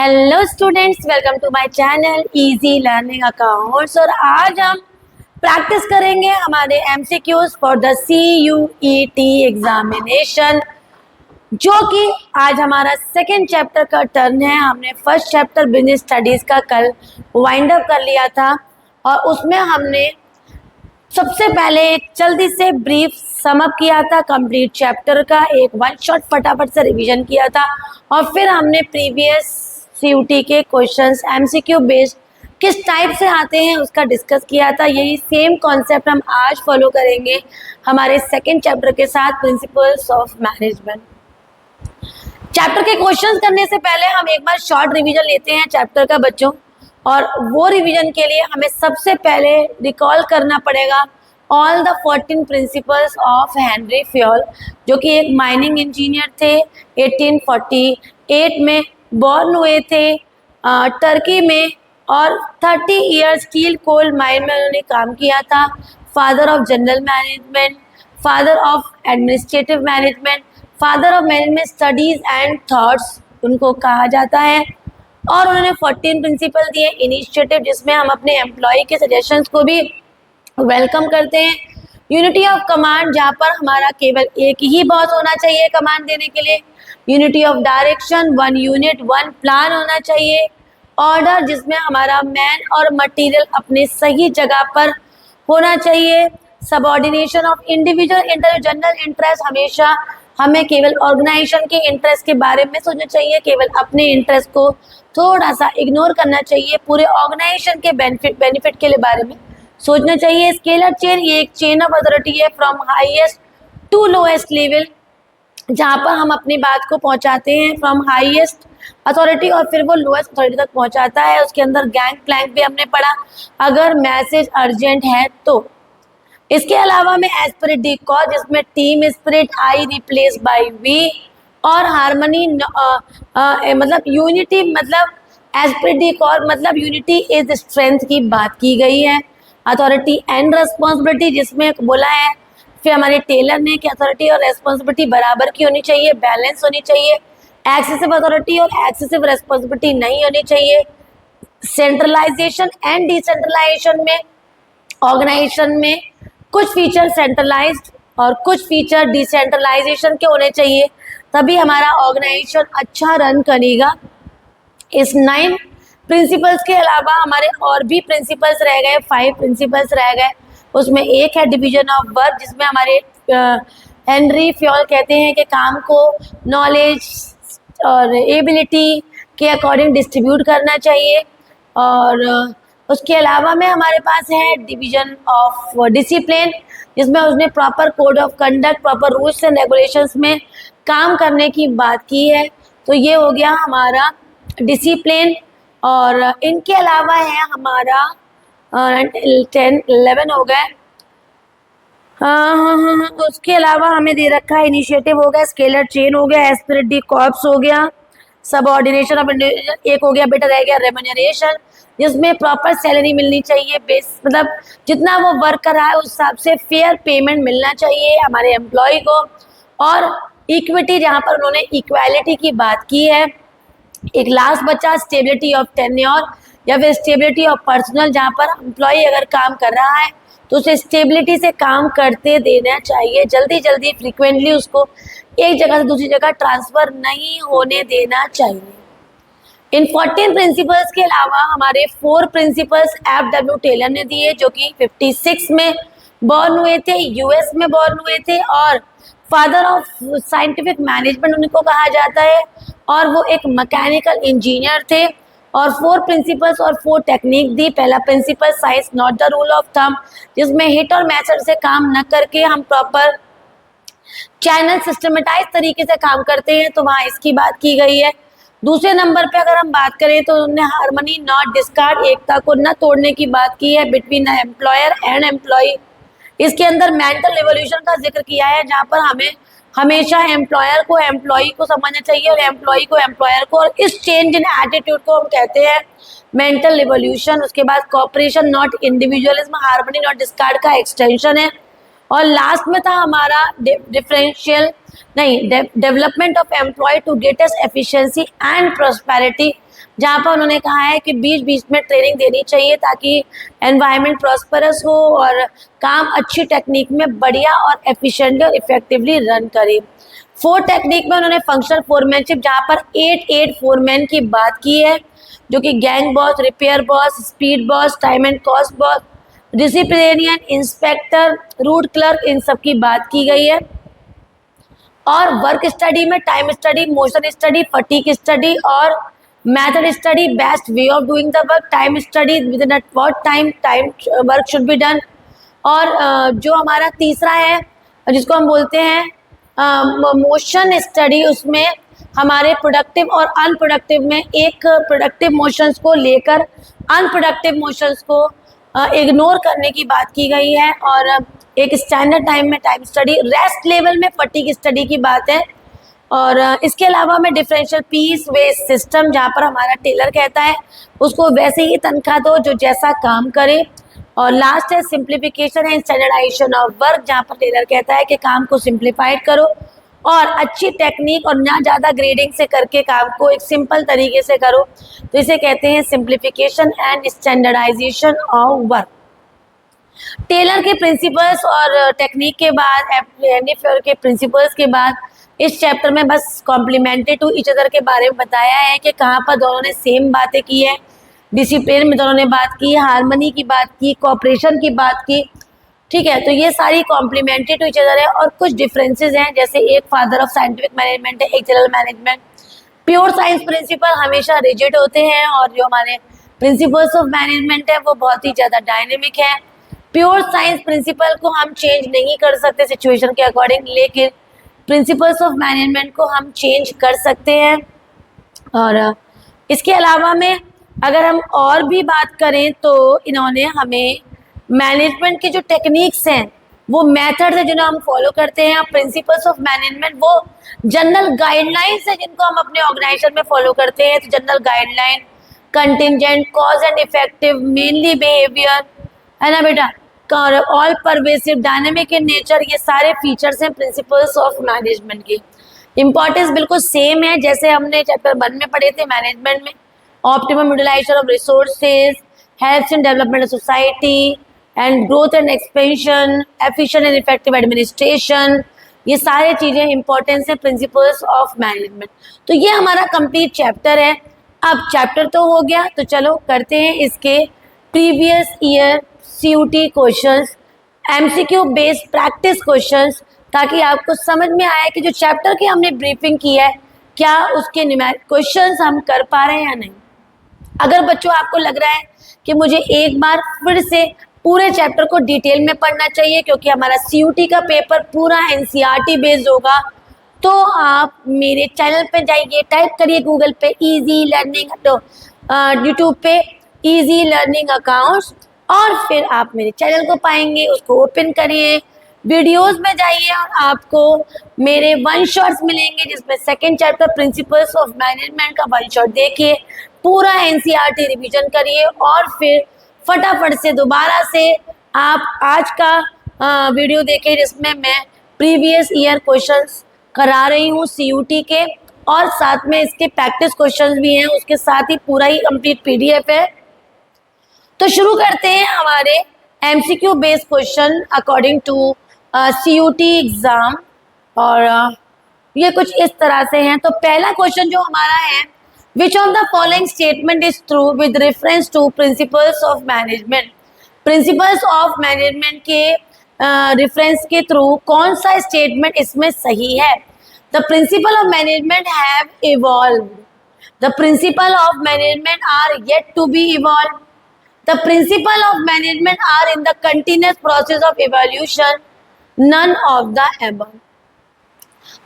Hello students, welcome to my channel easy learning accounts. और आज हम प्रैक्टिस करेंगे हमारे MCQs for the CUET examination, जो कि आज हमारा सेकेंड चैप्टर का टर्न है। हमने फर्स्ट चैप्टर बिजनेस स्टडीज का कल वाइंड अप कर लिया था और उसमें हमने सबसे पहले एक जल्दी से ब्रीफ समअप किया था कंप्लीट चैप्टर का, एक वन शॉट फटाफट से रिवीजन किया था और फिर हमने प्रीवियस CUT के क्वेश्चंस MCQ बेस्ड किस टाइप से आते हैं उसका डिस्कस किया था। यही सेम कॉन्सेप्ट हम आज फॉलो करेंगे हमारे सेकेंड चैप्टर के साथ, प्रिंसिपल्स ऑफ मैनेजमेंट। चैप्टर के क्वेश्चंस करने से पहले हम एक बार शॉर्ट रिवीजन लेते हैं चैप्टर का बच्चों, और वो रिवीजन के लिए हमें सबसे पहले रिकॉल करना पड़ेगा all the 14 principles of Henry Fayol, जो कि एक माइनिंग इंजीनियर थे। 1848 में बॉर्न हुए थे टर्की में और 30 ईयर्स स्टील कोल माइन में उन्होंने काम किया था। Father of general management, father of administrative management, father of management studies and thoughts उनको कहा जाता है। और उन्होंने 14 प्रिंसिपल दिए इनिशिएटिव, जिसमें हम अपने एम्प्लॉय के सजेशंस को भी वेलकम करते हैं। यूनिटी ऑफ कमांड, जहाँ पर हमारा केवल एक ही बॉस होना चाहिए कमांड देने के लिए। Unity of direction, one unit one plan होना चाहिए। ऑर्डर, जिसमें हमारा मैन और मटेरियल अपने सही जगह पर होना चाहिए। Subordination of individual interest, general interest, हमेशा हमें केवल ऑर्गेनाइजेशन के इंटरेस्ट के बारे में सोचना चाहिए, केवल अपने इंटरेस्ट को थोड़ा सा इग्नोर करना चाहिए, पूरे ऑर्गेनाइजेशन के बेनिफिट के लिए बारे में सोचना चाहिए। स्केलर चेन, ये एक चेन ऑफ अथॉरिटी है from highest to lowest level, जहाँ पर हम अपनी बात को पहुँचाते हैं फ्रॉम हाईएस्ट अथॉरिटी और फिर वो लोएस्ट अथॉरिटी तक पहुँचाता है। उसके अंदर गैंग प्लैंक भी हमने पढ़ा, अगर मैसेज अर्जेंट है तो। इसके अलावा में एस्पिरिट डी कॉज, जिसमें team spirit, I replace by we, और हार्मनी मतलब यूनिटी, मतलब एस्पिरिट डी कॉज मतलब यूनिटी इज स्ट्रेंथ की बात की गई है। अथॉरिटी एंड रेस्पॉन्सिबिलिटी, जिसमें बोला है फिर हमारे टेलर ने कि अथॉरिटी और रेस्पॉन्सिबिलिटी बराबर की होनी चाहिए, बैलेंस होनी चाहिए। एक्सेसिव अथॉरिटी और एक्सेसिव रेस्पॉन्सिबिलिटी नहीं होनी चाहिए। सेंट्रलाइजेशन एंड डिसेंट्रलाइजेशन में ऑर्गेनाइजेशन में कुछ फीचर सेंट्रलाइज्ड और कुछ फीचर डिसेंट्रलाइजेशन के होने चाहिए, तभी हमारा ऑर्गेनाइजेशन अच्छा रन करेगा। इस 9 प्रिंसिपल्स के अलावा हमारे और भी प्रिंसिपल्स रह गए, 5 प्रिंसिपल्स रह गए। उसमें एक है डिवीजन ऑफ वर्क, जिसमें हमारे हेनरी फ्योल कहते हैं कि काम को नॉलेज और एबिलिटी के अकॉर्डिंग डिस्ट्रीब्यूट करना चाहिए। और उसके अलावा में हमारे पास है डिवीजन ऑफ डिसिप्लिन, जिसमें उसने proper code of conduct, proper rules and regulations में काम करने की बात की है। तो ये हो गया हमारा डिसिप्लिन। और इनके अलावा है हमारा 10 11 हो गए। उसके अलावा हमें दे रखा है इनिशिएटिव हो गया, स्केलर चेन हो गया, एस्पिरिट डी कॉर्प्स हो गया, सबऑर्डिनेशन ऑफ एक हो गया, बेटा रह गया रेम्यूनरेशन, जिसमें प्रॉपर सैलरी मिलनी चाहिए, बेस मतलब जितना वो वर्क कर रहा है उस हिसाब से फेयर पेमेंट मिलना चाहिए हमारे एम्प्लॉय को। और इक्विटी, जहाँ पर उन्होंने इक्वालिटी की बात की है। एक लास्ट बचा स्टेबिलिटी ऑफ टेन्योर या फिर स्टेबिलिटी ऑफ पर्सनल, जहाँ पर एम्प्लॉय अगर काम कर रहा है तो उसे स्टेबिलिटी से काम करते देना चाहिए, जल्दी जल्दी फ्रीक्वेंटली उसको एक जगह से दूसरी जगह ट्रांसफर नहीं होने देना चाहिए। इन 14 प्रिंसिपल्स के अलावा हमारे 4 प्रिंसिपल्स FW टेलर ने दिए, जो कि 56 में बॉर्न हुए थे, US में बॉर्न हुए थे और फादर ऑफ साइंटिफिक मैनेजमेंट उनको कहा जाता है, और वो एक मैकेनिकल इंजीनियर थे। और 4 प्रिंसिपल्स और 4 टेक्निक दी। पहला principle science not the rule of thumb, जिसमें हिट और मेथड से काम न करके हम प्रॉपर चैनल सिस्टमेटाइज तरीके से काम करते हैं, तो वहाँ इसकी बात की गई है। दूसरे नंबर पे अगर हम बात करें तो उन्होंने हार्मनी नॉट डिस्कार्ड, एकता को न तोड़ने की बात की है between the employer and employ. इसके अंदर मेंटल रिवोल्यूशन का जिक्र किया है, जहाँ पर हमें हमेशा एम्प्लॉयर को एम्प्लॉय को समझना चाहिए और एम्प्लॉय को एम्प्लॉयर को, और इस चेंज इन एटीट्यूड को हम कहते हैं मेंटल रिवोल्यूशन। उसके बाद cooperation not individualism, harmony not discard का एक्सटेंशन है। और लास्ट में था हमारा डिफरेंशियल नहीं development of employ to greatest efficiency and prosperity, जहाँ पर उन्होंने कहा है कि बीच बीच में ट्रेनिंग देनी चाहिए ताकि एनवायरनमेंट प्रॉस्परस हो और काम अच्छी टेक्निक में बढ़िया और एफिशिएंटली और इफेक्टिवली रन करे। 4 टेक्निक में उन्होंने फंक्शनल फोरमैनशिप जहाँ पर 8 फोरमैन की बात की है, जो कि gang boss, repair boss, speed boss, time and cost boss, disciplinarian, inspector, route clerk, इन सब की बात की गई है। और वर्क स्टडी में time study, motion study, fatigue study और method study, best way of doing the work, time study within what time work should be done. और जो हमारा तीसरा है जिसको हम बोलते हैं मोशन स्टडी, उसमें हमारे प्रोडक्टिव और अनप्रोडक्टिव में एक प्रोडक्टिव मोशंस को लेकर अनप्रोडक्टिव मोशंस को इग्नोर करने की बात की गई है। और एक स्टैंडर्ड टाइम में टाइम स्टडी, रेस्ट लेवल में फटीग स्टडी की बात है। और इसके अलावा में डिफरेंशियल पीस वेस्ट सिस्टम, जहाँ पर हमारा टेलर कहता है उसको वैसे ही तनख्वाह दो जो जैसा काम करे। और लास्ट है simplification and standardisation of work, जहाँ पर टेलर कहता है कि काम को सिंप्लीफाइड करो और अच्छी टेक्निक और ना ज़्यादा ग्रेडिंग से करके काम को एक सिंपल तरीके से करो। तो इसे कहते हैं simplification and standardisation of work. Taylor के प्रिंसिपल्स और टेक्निक के बाद, एंडीफ्योर के प्रिंसिपल्स के बाद, इस चैप्टर में बस कॉम्प्लीमेंटेड टू ईच अदर के बारे में बताया है कि कहाँ पर दोनों ने सेम बातें की है। डिसिप्लिन में दोनों ने बात की, हार्मनी की बात की, कोऑपरेशन की बात की, ठीक है। तो ये सारी कॉम्प्लीमेंट्री टू ईच अदर है। और कुछ डिफरेंसेस हैं, जैसे एक फादर ऑफ साइंटिफिक मैनेजमेंट है, एक general management. Pure science principle हमेशा रिजिड होते हैं और जो हमारे प्रिंसिपल्स ऑफ मैनेजमेंट है वो बहुत ही ज़्यादा डायनेमिक है। प्योर साइंस प्रिंसिपल को हम चेंज नहीं कर सकते सिचुएशन के अकॉर्डिंग, लेकिन प्रिंसिपल्स ऑफ मैनेजमेंट को हम चेंज कर सकते हैं। और इसके अलावा में अगर हम और भी बात करें तो इन्होंने हमें मैनेजमेंट की जो टेक्निक्स हैं, वो मेथड है जिन्हें हम फॉलो करते हैं। प्रिंसिपल्स ऑफ मैनेजमेंट वो जनरल गाइडलाइंस है जिनको हम अपने ऑर्गेनाइजेशन में फॉलो करते हैं। तो general guideline, contingent, cause and effective, mainly behaviour, है ना बेटा, all pervasive, dynamic in nature, ये सारे फीचर्स हैं प्रिंसिपल्स ऑफ मैनेजमेंट के। इंपॉर्टेंस बिल्कुल सेम है जैसे हमने चैप्टर 1 में पढ़े थे मैनेजमेंट में। Optimum utilisation of resources, helps in development of society and growth and expansion, efficient and effective administration, ये सारी चीज़ें इंपॉर्टेंस है प्रिंसिपल्स ऑफ मैनेजमेंट। तो ये हमारा कंप्लीट चैप्टर है। अब चैप्टर तो हो गया, तो चलो करते हैं इसके previous year CUT questions, MCQ based practice questions, ताकि आपको समझ में आए कि जो चैप्टर की हमने ब्रीफिंग की है क्या उसके क्वेश्चंस हम कर पा रहे हैं या नहीं। अगर बच्चों आपको लग रहा है कि मुझे एक बार फिर से पूरे चैप्टर को डिटेल में पढ़ना चाहिए क्योंकि हमारा CUT का पेपर पूरा NCERT बेस्ड होगा, तो आप मेरे चैनल पे जाइए, टाइप करिए गूगल पे इजी लर्निंग, तो यूट्यूब पे इजी लर्निंग अकाउंट्स, और फिर आप मेरे चैनल को पाएंगे, उसको ओपन करिए, वीडियोस में जाइए और आपको मेरे 1 शॉट्स मिलेंगे जिसमें second chapter principles of management का 1 शॉट देखिए, पूरा NCERT रिवीजन करिए और फिर फटाफट से दोबारा से आप आज का वीडियो देखिए जिसमें मैं प्रीवियस ईयर क्वेश्चंस करा रही हूँ CUT के, और साथ में इसके प्रैक्टिस क्वेश्चंस भी हैं, उसके साथ ही पूरा ही कंप्लीट PDF है। तो शुरू करते हैं हमारे MCQ based question according to CUT exam, और ये कुछ इस तरह से हैं। तो पहला क्वेश्चन जो हमारा है, which of the following statement is true with reference to principles of management. Principles of management के रेफरेंस के थ्रू कौन सा स्टेटमेंट इसमें सही है। The principle of management have evolved, the principle of management are yet to be evolved, the principle of management are in the continuous process of evolution, none of the above।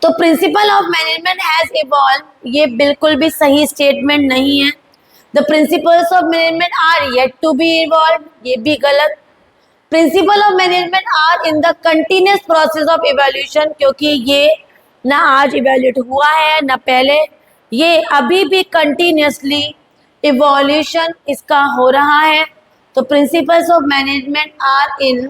तो principle of management has evolve, ये बिल्कुल भी सही statement नहीं है। The principles of management are yet to be evolve, ये भी गलत। Principle of management are in the continuous process of evolution, क्योंकि ये ना आज इवेल्यूएट हुआ है ना पहले, ये अभी भी कंटिन्यूसली इवोल्यूशन इसका हो रहा है। तो principles of management are in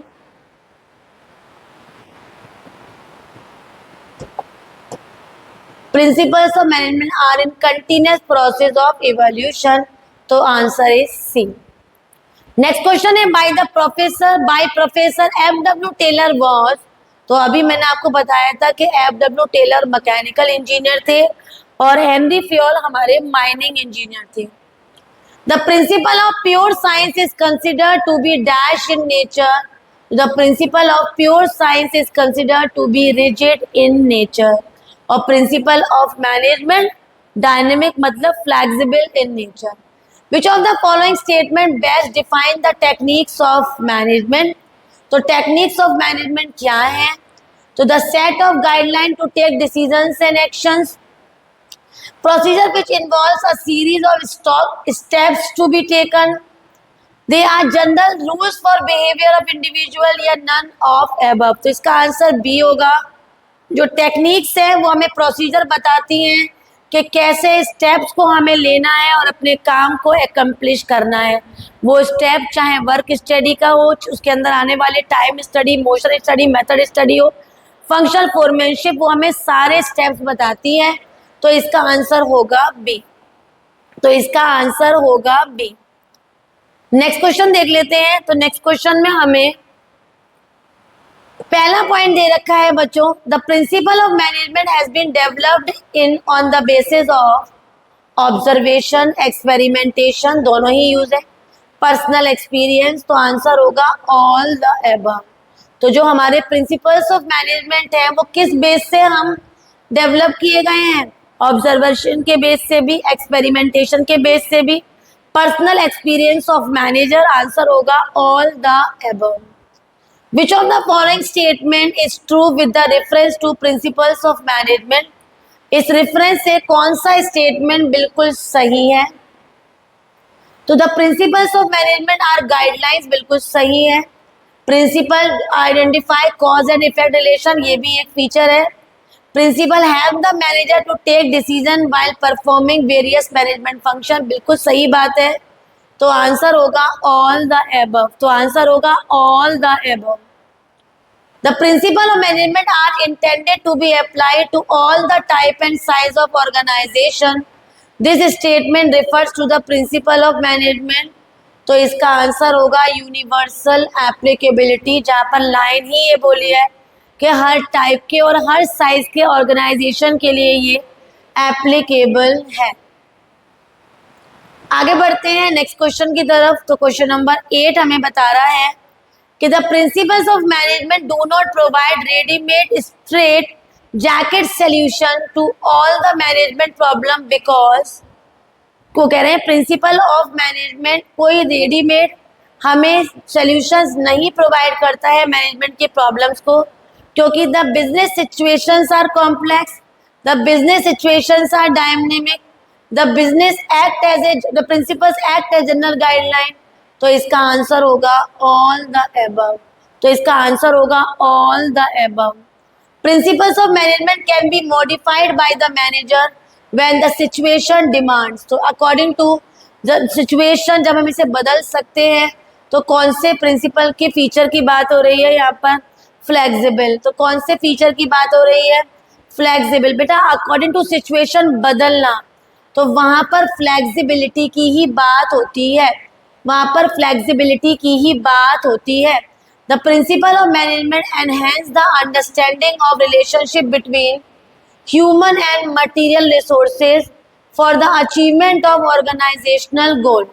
principles of management are in continuous process of evolution, तो answer is C. Next question है by professor F W Taylor was, तो अभी मैंने आपको बताया था कि F W Taylor mechanical engineer थे और हेनरी फ्योल हमारे माइनिंग इंजीनियर थे। The principle of pure science is considered to be dash in nature, the principle of pure science is considered to be rigid in nature, और principle of management dynamic मतलब flexible in nature. Which of the following statement best define the techniques of management? तो techniques of management क्या है? तो the set of guidelines to take decisions and actions, procedure which involves a series of steps to be taken, they are general rules for behavior of individual या none of above। तो इसका answer B होगा। जो techniques है वो हमें procedure बताती हैं कि कैसे स्टेप्स को हमें लेना है और अपने काम को एकम्प्लिश करना है। वो स्टेप चाहे वर्क स्टडी का हो, उसके अंदर आने वाले time study, motion study, method study हो, फंक्शनल फोरमैनशिप, वो हमें सारे स्टेप्स बताती है। तो इसका आंसर होगा बी। तो इसका आंसर होगा बी। नेक्स्ट क्वेश्चन देख लेते हैं। तो नेक्स्ट क्वेश्चन में हमें पहला पॉइंट दे रखा है बच्चों, the principle of management has been developed in on the basis of observation, experimentation, दोनों ही यूज है, पर्सनल एक्सपीरियंस, तो आंसर होगा ऑल द एबव। तो जो हमारे प्रिंसिपल्स ऑफ मैनेजमेंट है वो किस बेस से हम डेवलप किए गए हैं? ऑब्जर्वेशन के बेस से भी, एक्सपेरिमेंटेशन के बेस से भी, personal experience of manager, answer होगा all the above. Which of the following statement is true with the reference to principles of management? इस रेफरेंस से कौन सा स्टेटमेंट बिल्कुल सही है? तो the principles of management are guidelines, बिल्कुल सही है। Principle identify cause and effect relation, ये भी एक फीचर है। Principle have the manager to take decision while performing various management function, बिल्कुल सही बात है। तो आंसर होगा ऑल द एबव। तो आंसर होगा all the above. The principle of management are intended to be applied to all the type and size of organization. This statement refers to the principle of management. तो इसका answer होगा universal applicability, जहाँ पर line ही ये बोली है कि हर type के और हर साइज के ऑर्गेनाइजेशन के लिए ये एप्लीकेबल है। आगे बढ़ते हैं नेक्स्ट क्वेश्चन की तरफ। तो क्वेश्चन नंबर 8 हमें बता रहा है कि the principles of management do not provide readymade straight jacket solution to all the management problem because, को कह रहे हैं प्रिंसिपल ऑफ मैनेजमेंट कोई रेडीमेड हमें सॉल्यूशंस नहीं प्रोवाइड करता है मैनेजमेंट के प्रॉब्लम्स को, क्योंकि the business situations are complex, the business situations are dynamic, the business act as a, the principles act as general guideline. तो इसका आंसर होगा ऑल द एबव। तो इसका आंसर होगा all the above. Principles of management can be modified by the manager when the situation demands. तो according to the situation जब हम इसे बदल सकते हैं, तो कौन से प्रिंसिपल के फीचर की बात हो रही है यहाँ पर? फ्लेक्सिबल। तो कौन से फीचर की बात हो रही है? फ्लेक्सिबल। बेटा अकॉर्डिंग टू सिचुएशन बदलना, तो वहाँ पर फ्लेक्सिबिलिटी की ही बात होती है, वहाँ पर फ्लेक्सिबिलिटी की ही बात होती है। The principle of management enhance the understanding of relationship between human and material resources for the achievement of organisational goal.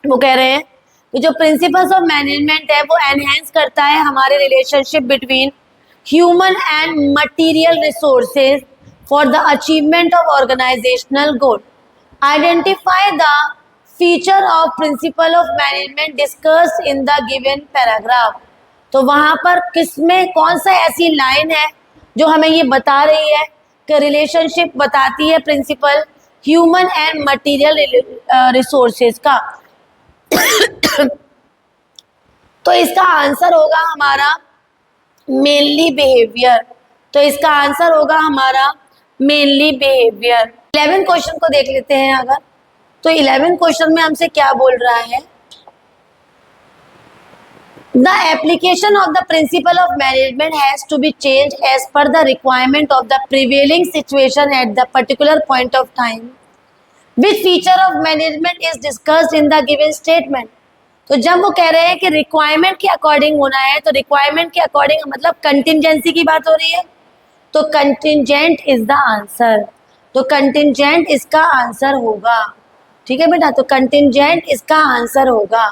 वो कह रहे हैं कि जो प्रिंसिपल्स ऑफ मैनेजमेंट है वो एनहेंस करता है हमारे relationship between human and material resources for the achievement of organisational goal. Identify the feature of principle of management discussed in the given paragraph. तो वहाँ पर किसमें कौन सा ऐसी लाइन है जो हमें ये बता रही है कि रिलेशनशिप बताती है principle human and material resources का? तो इसका आंसर होगा हमारा मेनली बिहेवियर। तो इसका आंसर होगा हमारा मेनली बिहेवियर। 11 क्वेश्चन को देख लेते हैं अगर। तो 11 क्वेश्चन में हमसे क्या बोल रहा है? The application of the principle of management has to be changed as per the requirement of the prevailing situation at the particular point of time. Which feature of management is discussed in the given statement? तो जब वो कह रहे हैं कि requirement के according होना है, तो रिक्वायरमेंट के अकॉर्डिंग मतलब कंटिजेंसी की बात हो रही है, तो कंटिजेंट इज द आंसर, तो कंटिजेंट इसका आंसर होगा। ठीक है बेटा, तो कंटिजेंट इसका आंसर होगा।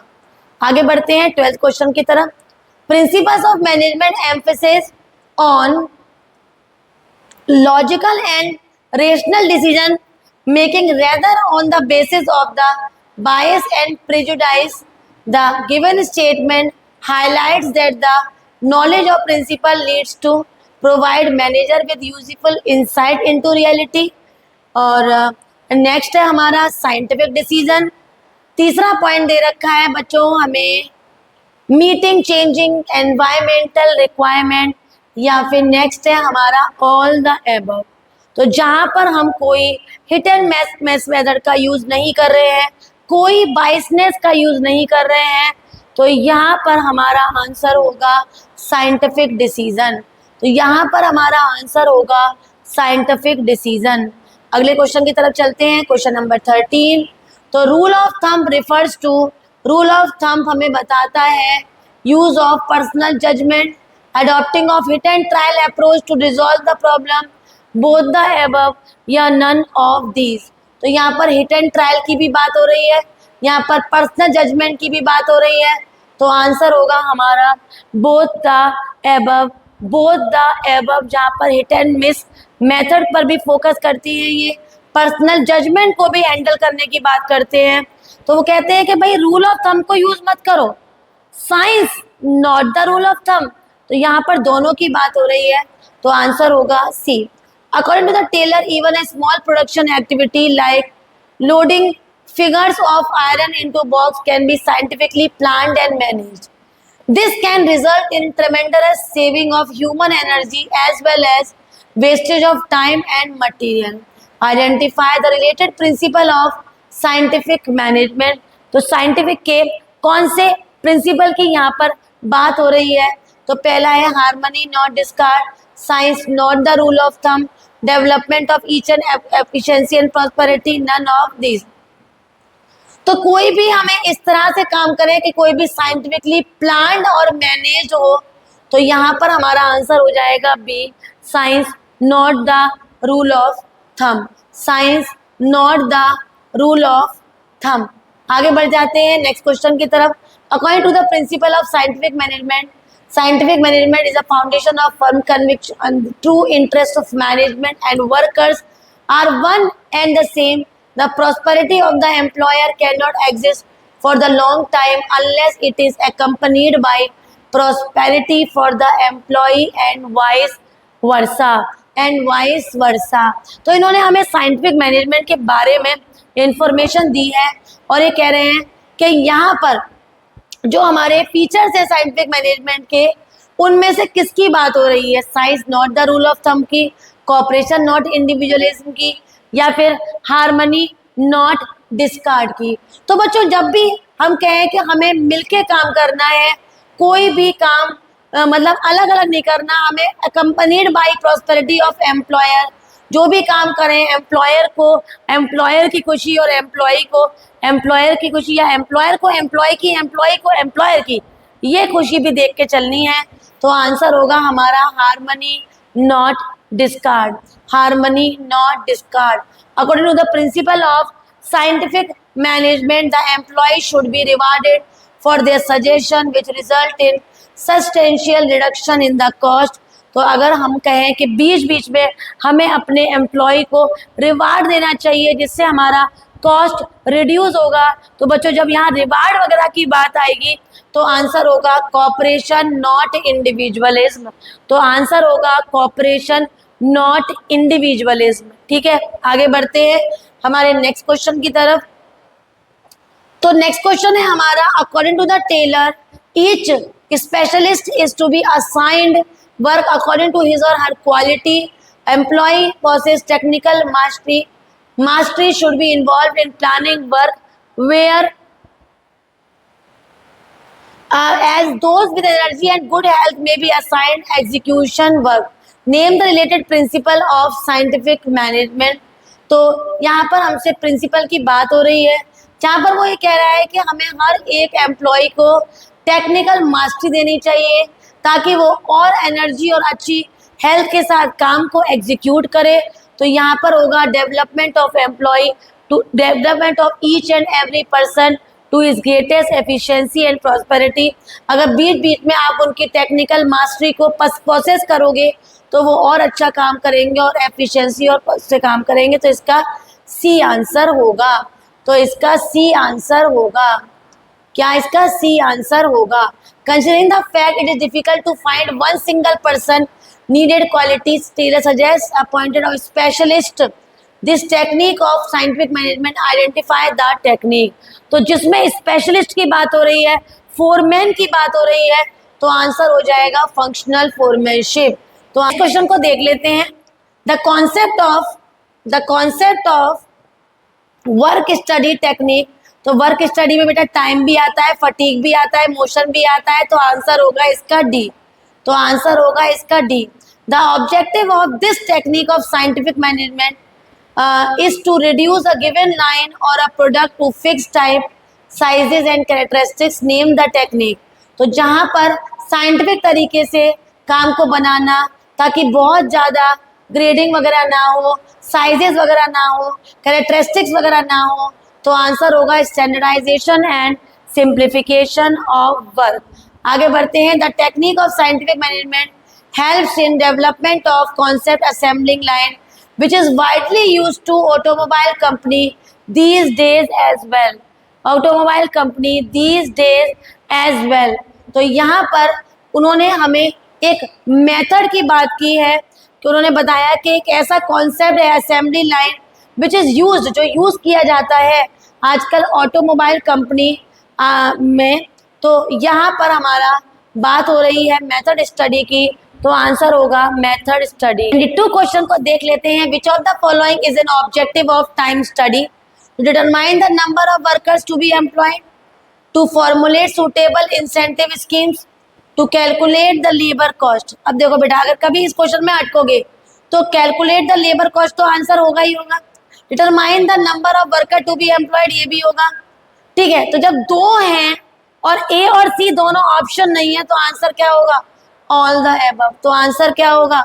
आगे बढ़ते हैं 12th क्वेश्चन की तरफ। Principles of management emphasis on logical and rational decision making rather on the basis of the bias and prejudice. The given statement highlights that the knowledge of principle leads to provide manager with useful insight into reality। और next है हमारा scientific decision. तीसरा point दे रखा है बच्चों हमें meeting changing environmental requirement, या फिर नेक्स्ट है हमारा ऑल द एबव। तो जहाँ पर हम कोई हिट एंड मिस मेथड का यूज नहीं कर रहे हैं, कोई बाइसनेस का यूज नहीं कर रहे हैं, तो यहाँ पर हमारा आंसर होगा साइंटिफिक डिसीजन। तो यहाँ पर हमारा आंसर होगा साइंटिफिक डिसीजन। अगले क्वेश्चन की तरफ चलते हैं, क्वेश्चन नंबर 13। तो rule of thumb refers to, rule of thumb हमें बताता है use of personal judgement, adopting of hit and trial approach to resolve the problem, both the above या नन ऑफ दीज। तो यहाँ पर हिट एंड ट्रायल की भी बात हो रही है, यहाँ पर पर्सनल जजमेंट की भी बात हो रही है, तो आंसर होगा हमारा both the above, both the above. जहाँ पर हिट एंड मिस मेथड पर भी फोकस करती है, ये पर्सनल जजमेंट को भी हैंडल करने की बात करते हैं। तो वो कहते हैं कि भाई रूल ऑफ थंब को यूज मत करो, science not the rule of thumb. तो यहाँ पर दोनों की बात हो रही है, तो आंसर होगा सी। According to the Taylor, even a small production activity like loading figures of iron into box can be scientifically planned and managed. This can result in tremendous saving of human energy as well as wastage of time and material. Identify the related principle of scientific management. तो scientific के कौन से principle की यहाँ पर बात हो रही है? तो पहला है harmony not discard, science not the rule of thumb, development of each and efficiency and prosperity, none of this. तो कोई भी हमें इस तरह से काम करे कि कोई भी साइंटिफिकली प्लान्ड और मैनेज हो, तो यहाँ पर हमारा आंसर हो जाएगा B, science not the rule of thumb, science not the rule of thumb. आगे बढ़ जाते हैं नेक्स्ट क्वेश्चन की तरफ। According to the principle of scientific management, scientific management is a foundation of firm conviction and the true interest of management and workers are one and the same. The prosperity of the employer cannot exist for the long time unless it is accompanied by prosperity for the employee and vice versa, and vice versa। तो इन्होंने हमें scientific management के बारे में information दी है, और ये कह रहे हैं कि यहाँ पर जो हमारे फीचर्स है साइंटिफिक मैनेजमेंट के, उनमें से किसकी बात हो रही है? Science not the rule of thumb की, कोऑपरेशन नॉट इंडिविजुअलिज्म की, या फिर हार्मनी नॉट डिस्कार्ड की। तो बच्चों जब भी हम कहें कि हमें मिलके काम करना है, कोई भी काम मतलब अलग अलग नहीं करना, हमें accompanied by prosperity of employer, जो भी काम करें एम्प्लॉयर को एम्प्लॉयर की खुशी और एम्प्लॉय को एम्प्लॉयर की खुशी, या एम्प्लॉयर को एम्प्लॉय की, एम्प्लॉय को एम्प्लॉयर की, ये खुशी भी देख के चलनी है। तो आंसर होगा हमारा harmony not discard, harmony not discard. According to the principle of scientific management, the employ should be rewarded for their suggestion which result in substantial reduction in the cost. तो अगर हम कहें कि बीच बीच में हमें अपने एम्प्लॉय को रिवार्ड देना चाहिए जिससे हमारा कॉस्ट रिड्यूस होगा, तो बच्चों जब यहाँ रिवार्ड वगैरह की बात आएगी तो आंसर होगा कॉपरेशन नॉट इंडिविजुअलिज्म। तो आंसर होगा कॉपरेशन नॉट इंडिविजुअलिज्म। ठीक है, आगे बढ़ते हैं हमारे नेक्स्ट क्वेश्चन की तरफ। तो नेक्स्ट क्वेश्चन है हमारा, according to the Taylor each specialist is to be assigned work according to his or her quality. Employee possesses technical mastery. Mastery should be involved in planning work where as those with energy and good health may be assigned execution work. Name the related principle of scientific management. तो यहाँ पर हमसे principal की बात हो रही है, जहाँ पर वो ये कह रहा है कि हमें हर एक एम्प्लॉय को टेक्निकल मास्टरी देनी चाहिए ताकि वो और एनर्जी और अच्छी हेल्थ के साथ काम को एग्जीक्यूट करे. तो यहाँ पर होगा development of employ to development of each and every person to his greatest efficiency and prosperity. अगर बीच बीच में आप उनकी टेक्निकल मास्टरी को प्रोसेस करोगे तो वो और अच्छा काम करेंगे और एफिशिएंसी और से काम करेंगे. तो इसका सी आंसर होगा. तो इसका सी आंसर होगा. क्या इसका सी आंसर होगा? Considering the fact it is difficult to find one single person needed qualities Taylor suggest appointed of specialist this technique of scientific management identify the technique. तो जिसमें specialist की बात हो रही है, फोरमैन की बात हो रही है, तो आंसर हो जाएगा फंक्शनल फोरमैनशिप. तो इस क्वेश्चन को देख लेते हैं. The concept of work study technique. तो वर्क स्टडी में बेटा टाइम भी आता है, फटीग भी आता है, मोशन भी आता है. तो आंसर होगा इसका डी. तो आंसर होगा इसका D. The objective of this technique of scientific management is to reduce a given line or a product to fixed type, sizes and characteristics. Name the technique. तो जहाँ पर साइंटिफिक तरीके से काम को बनाना ताकि बहुत ज़्यादा ग्रेडिंग वगैरह ना हो, साइजेस वगैरह ना हो, कैरेक्टरिस्टिक्स वगैरह ना हो, तो आंसर होगा standardization and simplification of work. आगे बढ़ते हैं. The technique of scientific management helps in development of concept assembling line which is widely used to automobile company these days as well. Automobile company these days as well. तो यहाँ पर उन्होंने हमें एक method की बात की है कि उन्होंने बताया कि एक ऐसा कॉन्सेप्ट है assembly line which is used, जो यूज़ किया जाता है आजकल ऑटोमोबाइल कंपनी में. तो यहाँ पर हमारा बात हो रही है मेथड स्टडी की. तो आंसर होगा मेथड स्टडी. 22 क्वेश्चन को देख लेते हैं. Which of the following is an objective of time study? To determine the number of workers to be employed, to formulate suitable incentive schemes, to calculate the labour cost. अब देखो बेटा, अगर कभी इस क्वेश्चन में अटकोगे तो कैलकुलेट द लेबर कॉस्ट तो आंसर होगा ही होगा. Determine the number of worker to be employed ये भी होगा. ठीक है. तो जब दो हैं और ए और सी दोनों ऑप्शन नहीं है तो आंसर क्या होगा? All the above. तो आंसर क्या होगा?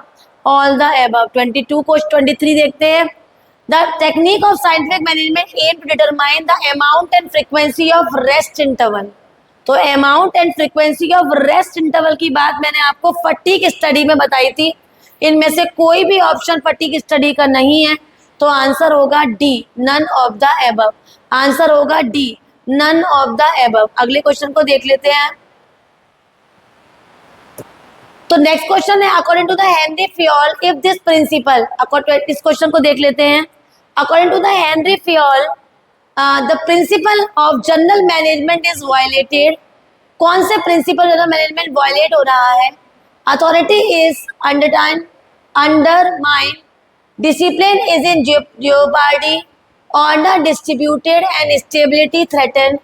All the above. 22 को 23 देखते हैं. The technique of scientific management aim to determine the amount and frequency of rest interval. तो amount and frequency of rest interval की बात मैंने आपको फटीग स्टडी में बताई थी. इनमें से कोई भी ऑप्शन फटीग स्टडी का नहीं है. तो आंसर होगा D, none of the above. Answer होगा D, none of the above. अगले क्वेश्चन को देख लेते हैं. तो नेक्स्ट क्वेश्चन है according to the Henri Fayol if this principle. इस क्वेश्चन को देख लेते हैं. According to the Henri Fayol the principle of general management is violated. कौन से प्रिंसिपल जनरल मैनेजमेंट वायलेट हो रहा है? Authority is undermine, discipline is in jeopardy, order distributed and stability threaten.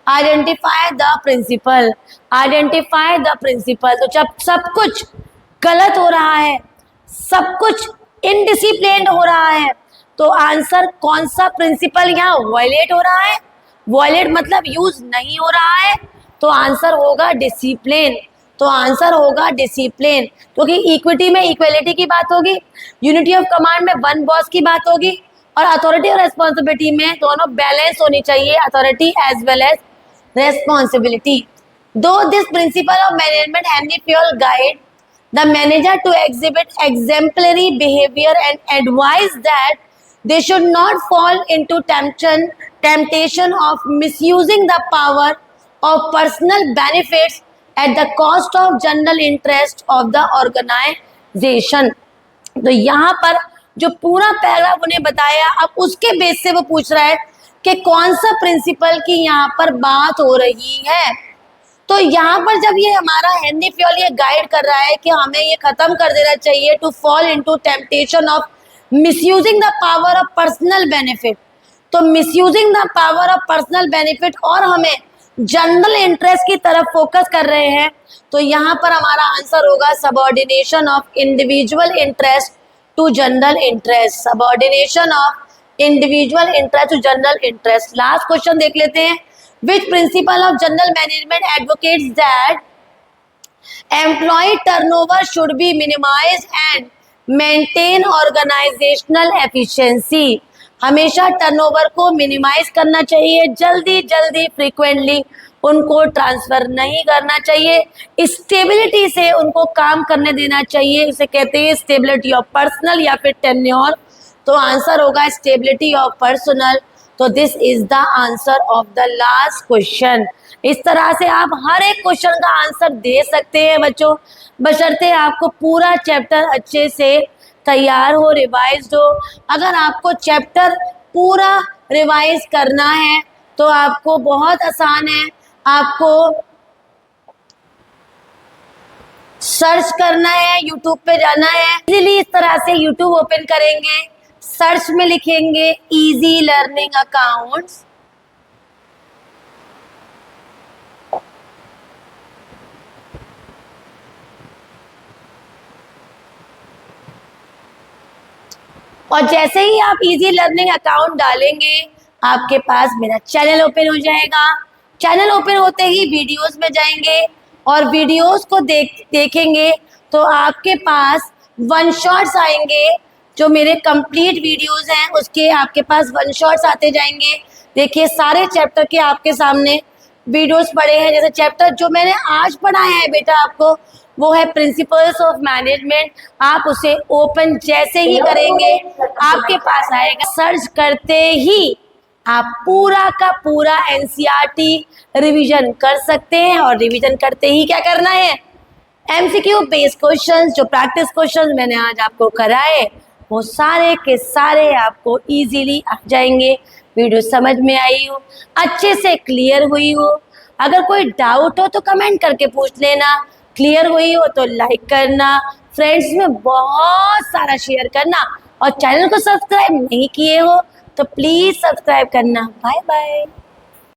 Identify the principle. Identify the principle. तो जब सब कुछ गलत हो रहा है, सब कुछ इनडिसिप्लिन्ड हो रहा है, तो आंसर कौन सा प्रिंसिपल यहाँ वायलेट हो रहा है? वायलेट मतलब यूज नहीं हो रहा है. तो आंसर होगा डिसिप्लिन. तो आंसर होगा डिसिप्लिन, क्योंकि इक्विटी में इक्वेलिटी की बात होगी, यूनिटी ऑफ कमांड में वन बॉस की बात होगी, और अथॉरिटी और रेस्पॉन्सिबिलिटी में दोनों बैलेंस होनी चाहिए, authority as well as responsibility. Though this principle of management Henry Fayol guide the manager to exhibit exemplary behavior and advise that they should not fall into temptation of misusing the power of personal benefits at the cost of general interest of the organization. तो यहाँ पर जो पूरा paragraph उन्हें बताया, अब उसके base से वो पूछ रहा है कि कौन सा प्रिंसिपल की यहाँ पर बात हो रही है. तो यहाँ पर जब ये हमारा हेनरी फ्योल ये गाइड कर रहा है कि हमें ये खत्म कर देना चाहिए to fall into temptation of misusing the power of personal benefit. तो misusing the power of personal benefit और हमें जनरल इंटरेस्ट की तरफ फोकस कर रहे हैं, तो यहाँ पर हमारा आंसर होगा subordination of individual interest to general interest, subordination of individual interest to general interest. Last question देख लेते हैं, which principle of general management advocates that employ turnover should be minimize and maintain organizational efficiency. हमेशा turnover को minimize करना चाहिए, जल्दी जल्दी frequently उनको ट्रांसफर नहीं करना चाहिए, स्टेबिलिटी से उनको काम करने देना चाहिए, इसे कहते हैं स्टेबिलिटी ऑफ पर्सनल या फिर टेन्योर। तो आंसर होगा स्टेबिलिटी ऑफ पर्सनल। तो this is the answer of the last question. इस तरह से आप हर एक क्वेश्चन का आंसर दे सकते हैं बच्चों, बशर्ते आपको पूरा चैप्टर अच्छे से तैयार हो, रिवाइज हो। अगर आपको चैप्टर पूरा रिवाइज करना है तो आपको बहुत आसान है, आपको सर्च करना है, यूट्यूब पे जाना है, इजीली इस तरह से यूट्यूब ओपन करेंगे, सर्च में लिखेंगे इजी लर्निंग अकाउंट्स, और जैसे ही आप इजी लर्निंग अकाउंट डालेंगे आपके पास मेरा चैनल ओपन हो जाएगा। चैनल ओपन होते ही वीडियोस में जाएंगे और वीडियोस को देखेंगे तो आपके पास वन शॉट्स आएंगे, जो मेरे कंप्लीट वीडियोस हैं उसके आपके पास वन शॉट्स आते जाएंगे। देखिए सारे चैप्टर के आपके सामने वीडियोस पड़े हैं। जैसे चैप्टर जो मैंने आज पढ़ाया है बेटा आपको, वो है प्रिंसिपल्स ऑफ मैनेजमेंट। आप उसे ओपन जैसे ही करेंगे आपके पास आएगा, सर्च करते ही आप पूरा का पूरा एनसीईआरटी रिवीजन कर सकते हैं। और रिवीजन करते ही क्या करना है, एमसीक्यू बेस्ड क्वेश्चंस, जो प्रैक्टिस क्वेश्चंस मैंने आज आपको कराए वो सारे के सारे आपको इजीली आ जाएंगे। वीडियो समझ में आई हो, अच्छे से क्लियर हुई हो, अगर कोई डाउट हो तो कमेंट करके पूछ लेना, क्लियर हुई हो तो लाइक करना, फ्रेंड्स में बहुत सारा शेयर करना, और चैनल को सब्सक्राइब नहीं किए हो तो प्लीज सब्सक्राइब करना। Bye bye.